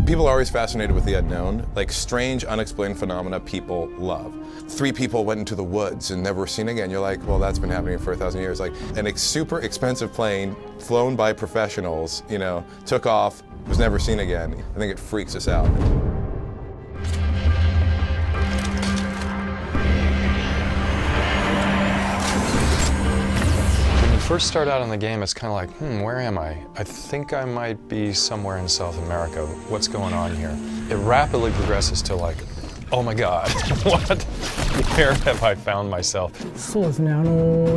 People are always fascinated with the unknown, like strange, unexplained phenomena people love. 3 people went into the woods and never were seen again. You're like, well, that's been happening for 1,000 years. Like an super expensive plane flown by professionals, you know, took off, was never seen again. I think it freaks us out. First start out in the game, it's kind of like, where am I? I think I might be somewhere in South America. What's going on here? It rapidly progresses to like, oh my God, what? Where have I found myself? そうですね。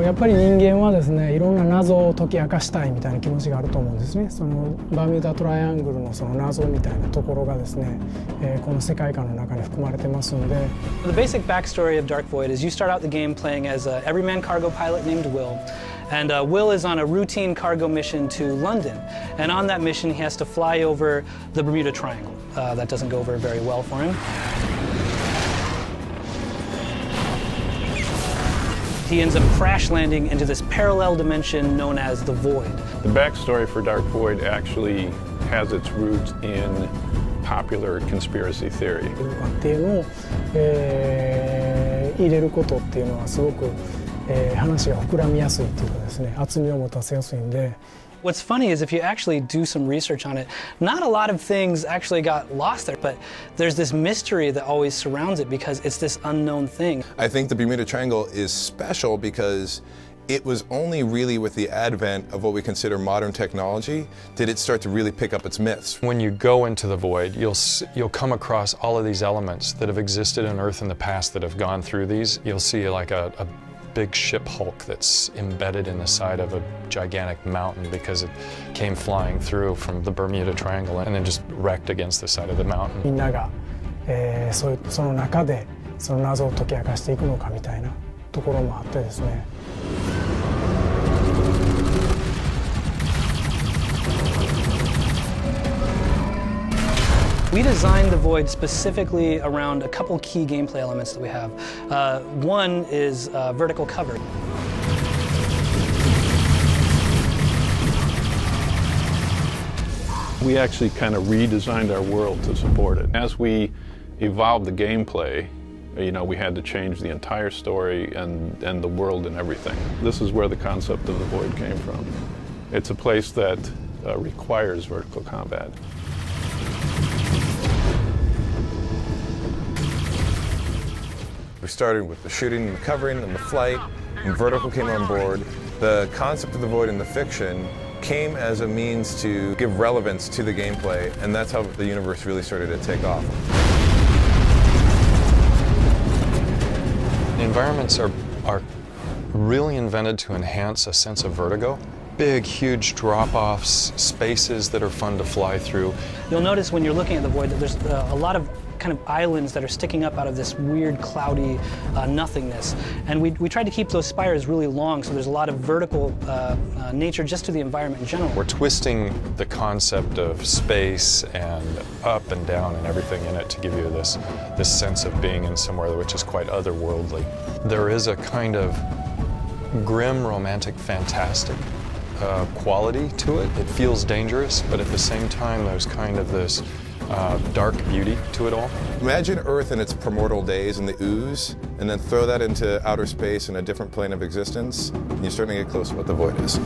やっぱり人間はですね、いろんな謎を解き明かしたいみたいな気持ちがあると思うんですね。そのバーミューダトライアングルのその謎みたいなところがですね、この世界観の中に含まれてますので。The basic backstory of Dark Void is you start out the game playing as an everyman cargo pilot named Will. And Will is on a routine cargo mission to London. And on that mission, he has to fly over the Bermuda Triangle. That doesn't go over very well for him. He ends up crash landing into this parallel dimension known as the Void. The backstory for Dark Void actually has its roots in popular conspiracy theory. っていうのを、入れることっていうのはすごく話が膨らみやすいっていうかですね、厚みを持たせやすいんで。What's funny is if you actually do some research on it, not a lot of things actually got lost there, but there's this mystery that always surrounds it because it's this unknown thing. I think the Bermuda Triangle is special because it was only really with the advent of what we consider modern technology did it start to really pick up its myths. When you go into the void, you'll come across all of these elements that have existed on Earth in the past that have gone through these. You'll see like a big ship hulk that's embedded in the side of a gigantic mountain because it came flying through from the Bermuda Triangle and then just wrecked against the side of the mountain. みんなが、その中でその謎を解き明かしていくのかみたいなところもあってですね。We designed the Void specifically around a couple key gameplay elements that we have. One is vertical cover. We actually kind of redesigned our world to support it. As we evolved the gameplay, you know, we had to change the entire story and the world and everything. This is where the concept of the Void came from. It's a place that requires vertical combat. We started with the shooting and the covering and the flight, and vertical came on board. The concept of the Void in the fiction came as a means to give relevance to the gameplay, and that's how the universe really started to take off. The environments are really invented to enhance a sense of vertigo. Big, huge drop-offs, spaces that are fun to fly through. You'll notice when you're looking at the Void that there's a lot of kind of islands that are sticking up out of this weird, cloudy nothingness. And we tried to keep those spires really long, so there's a lot of vertical nature just to the environment in general. We're twisting the concept of space and up and down and everything in it to give you this sense of being in somewhere which is quite otherworldly. There is a kind of grim, romantic, fantastic quality to it. It feels dangerous, but at the same time there's kind of this dark beauty to it all. Imagine Earth in its primordial days in the ooze, and then throw that into outer space in a different plane of existence, and you're starting to get close to what the Void is.